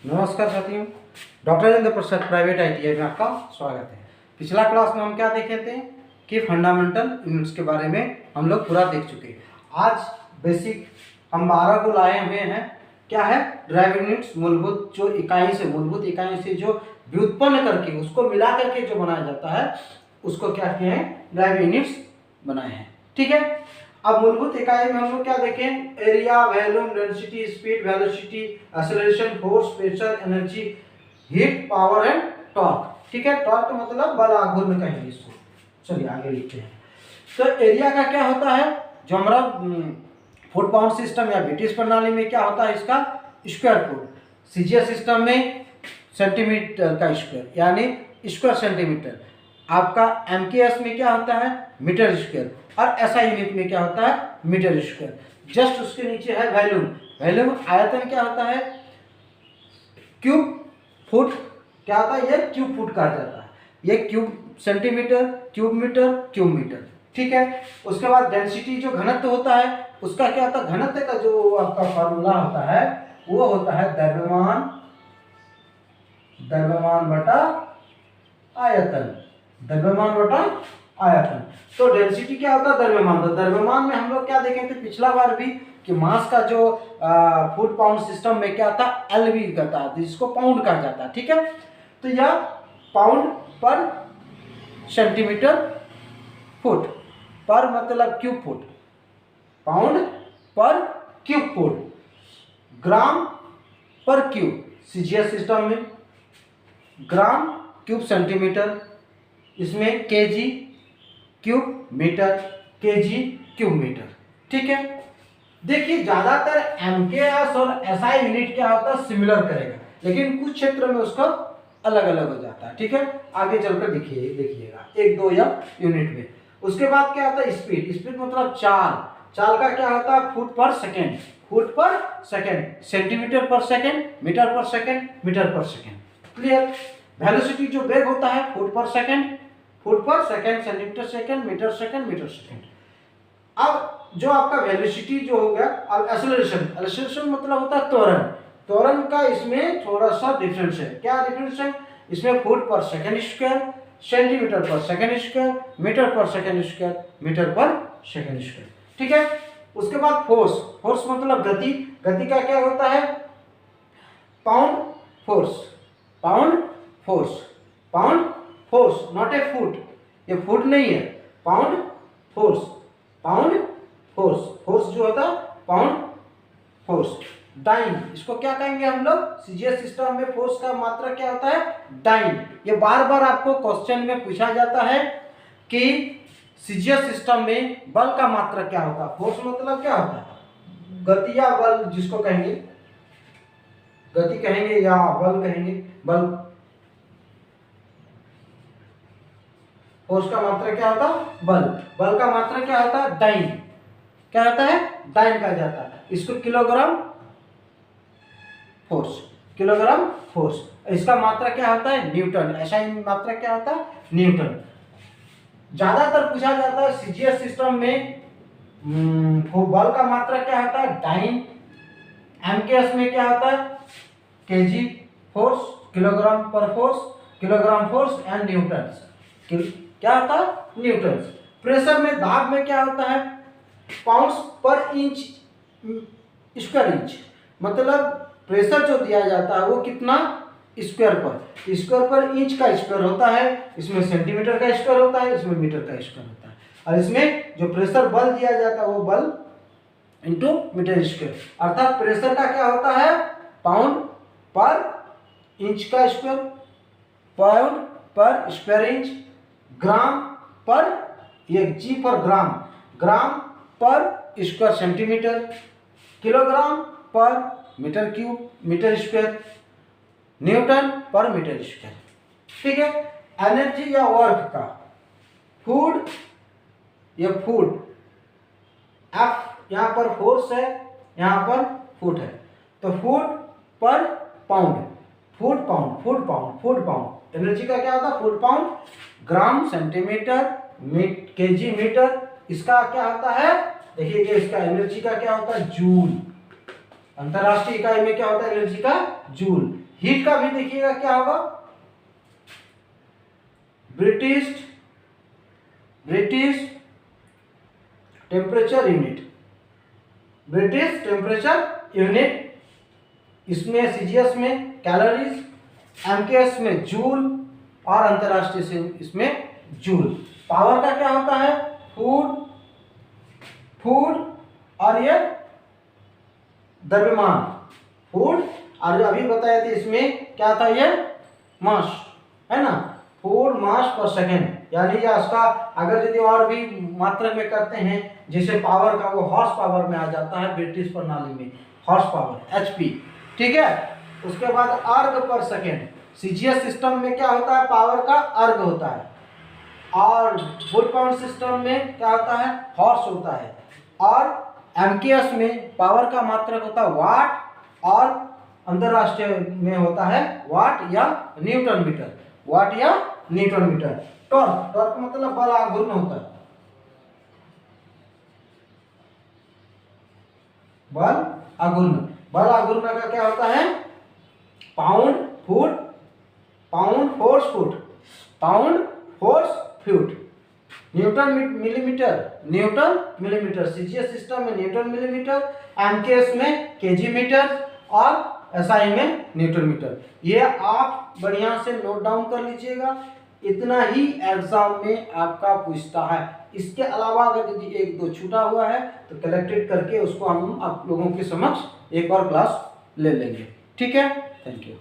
नमस्कार साथियों, doctor Rajendra Prasad private ITI में आपका स्वागत है। पिछला क्लास में हम क्या देखे थे कि फंडामेंटल यूनिट्स के बारे में हम लोग पूरा देख चुके हैं। आज बेसिक हम 12 को लाए हुए हैं। क्या है? ड्राइव यूनिट्स, मूलभूत जो मूलभूत इकाई से जो व्युत्पन्न करके उसको मिला करके जो बनाया जाता है उसको क्या किए हैं? ड्राइव यूनिट्स बनाए हैं। ठीक है, अब मूलभूत इकाई में हम लोग क्या देखें? Area, volume, density, speed, velocity, acceleration, force, pressure, energy, heat, power and torque. ठीक है, टॉर्क का मतलब बल, आघूर्ण कहेंगे इसको। चलिए आगे लिखते हैं। तो एरिया का क्या होता है? जो हमारा फुट पाउंड सिस्टम या ब्रिटिश प्रणाली में क्या होता है? इसका स्क्वायर फुट। सीजीएस सिस्टम में सेंटीमीटर का स्क्वायर यानी स्क्वायर सेंटीमीटर। आपका एमकेएस में क्या होता है? Meter square. और एसआई यूनिट में क्या होता है? Meter square. जस्ट उसके नीचे है वॉल्यूम। वॉल्यूम आयतन क्या होता है? Cube foot. क्या होता है? ये क्यूब फुट कहा जाता है। ये cube centimeter, cube meter, cube meter. ठीक है, उसके बाद डेंसिटी जो घनत्व होता है उसका क्या होता है? घनत्व का जो आपका फॉर्मूला होता है वो होता है द्रव्यमान बटा आयतन। द्रव्यमान बटा आयतन। तो डेंसिटी क्या होता है? द्रव्यमान। तो द्रव्यमान में हम लोग क्या देखे थे पिछला बार भी कि मास का जो फुट पाउंड सिस्टम में क्या था? एलवी कहता है, जिसको पाउंड कहा जाता है। ठीक है, तो यह पाउंड पर सेंटीमीटर फुट पर मतलब cube foot, pound per cube foot, gram per cube. CGS system में ग्राम क्यूब सेंटीमीटर, इसमें KG cube meter, KG cube meter. ठीक है, देखिए ज्यादातर एमकेएस और एसआई यूनिट क्या होता है? सिमिलर करेगा, लेकिन कुछ क्षेत्र में उसका अलग अलग हो जाता है। ठीक है, आगे चलकर देखिएगा एक दो या यूनिट में। उसके बाद क्या होता है? स्पीड। स्पीड मतलब चाल। चाल का क्या होता है? Foot per second. Foot per second, centimeter per second, meter per second, meter per second. Clear? Velocity जो वेग होता है foot per second, centimeter second, meter second, meter second. अब जो आपका वेलोसिटी जो हो गया, अब एक्सेलरेशन मतलब होता है त्वरण। त्वरण का इसमें थोड़ा सा डिफरेंस है। क्या डिफरेंस है? इसमें foot per second square, centimetre per second square, metre per second square, metre per second square. ठीक है, उसके बाद फोर्स। फोर्स मतलब गति। गति का क्या होता है? Pound force, pound force, pound force, not a foot. ये फुट नहीं है, pound force, pound force. Force जो होता है पाउंड फोर्स। डाइन, इसको क्या कहेंगे हम लोग? सीजीएस सिस्टम में फोर्स का मात्रा क्या होता है? डाइन। ये बार बार आपको क्वेश्चन में पूछा जाता है कि सीजीएस सिस्टम में बल का मात्रा क्या होता है? फोर्स मतलब क्या होता है? गति या बल जिसको कहेंगे, गति कहेंगे या बल कहेंगे। बल, फोर्स का मात्रा क्या होता है? बल। बल का मात्रा क्या होता है? डाइन। क्या होता है? डाइन कहा जाता है। इसको किलोग्राम फोर्स, किलोग्राम फोर्स। इसका मात्रा क्या होता है? न्यूटन। ऐसा ही मात्रा क्या होता है? न्यूटन। ज्यादातर पूछा जाता है सीजीएस सिस्टम में बल का मात्रा क्या होता है? डाइन। एमकेएस में क्या होता है? केजी फोर्स, किलोग्राम पर force, kilogram force and Newton. क्या होता है? न्यूटन। प्रेशर में, दाब में क्या होता है? पाउंड्स पर इंच स्क्वायर इंच। मतलब प्रेशर जो दिया जाता है वो कितना? स्क्वायर पर। स्क्वायर पर इंच का स्क्वायर होता है, इसमें सेंटीमीटर का स्क्वायर होता है, इसमें मीटर का स्क्वायर होता है। और इसमें जो प्रेशर बल दिया जाता है वो बल इंटू मीटर स्क्वायर। अर्थात प्रेशर का क्या होता है? पाउंड पर इंच का square, pound per square inch, gram per, ये G per gram, gram per square centimeter, kilogram per meter cube, meter square, newton per meter square. ठीक है, energy या वर्क का फूड, ये फूड, एफ यहाँ पर force है, यहाँ पर फुट है, तो फुट पर pound, foot pound, foot pound, foot pound. Energy का क्या होता है? Foot pound, gram centimetre, KG metre. इसका क्या होता है? देखिए ये इसका एनर्जी का क्या होता है? जूल। अंतरराष्ट्रीय इकाई में क्या होता है? एनर्जी का जूल। हीट का भी देखिएगा क्या होगा, British temperature unit, British temperature unit. इसमें सीजीएस में कैलोरीज, एमकेएस में जूल और अंतरराष्ट्रीय से इसमें जूल। पावर का क्या होता है, फूड और ये द्रव्यमान, फूड और अभी बताया था इसमें क्या था, ये मास है ना, फूड मास पर सेकेंड, यानी या उसका अगर यदि और भी मात्रा में करते हैं जैसे पावर का, वो हॉर्स पावर में आ जाता है ब्रिटिश प्रणाली में, हॉर्स पावर एचपी, ठीक है। उसके बाद अर्ग पर सेकेंड, सीजीएस सिस्टम में क्या होता है, पावर का अर्ग होता है, और वोल्ट पावर सिस्टम में क्या होता है, हॉर्स होता है, और एमकेएस में पावर का मात्रक होता है वाट, और अंतरराष्ट्रीय में होता है वाट या न्यूटन मीटर, वाट या न्यूटन मीटर। टॉर्क मतलब बल आघूर्ण होता है, बल आघूर्ण का क्या होता है, pound force foot, Newton millimetre, CGS system में न्यूटन मिलीमीटर, एमकेएस में केजी मीटर, और एसआई में न्यूटन मीटर। ये आप बढ़िया से नोट डाउन कर लीजिएगा, इतना ही एग्जाम में आपका पूछता है। इसके अलावा अगर यदि एक दो छूटा हुआ है तो कलेक्टेड करके उसको हम आप लोगों के समक्ष एक और क्लास ले लेंगे, ठीक है। Thank you.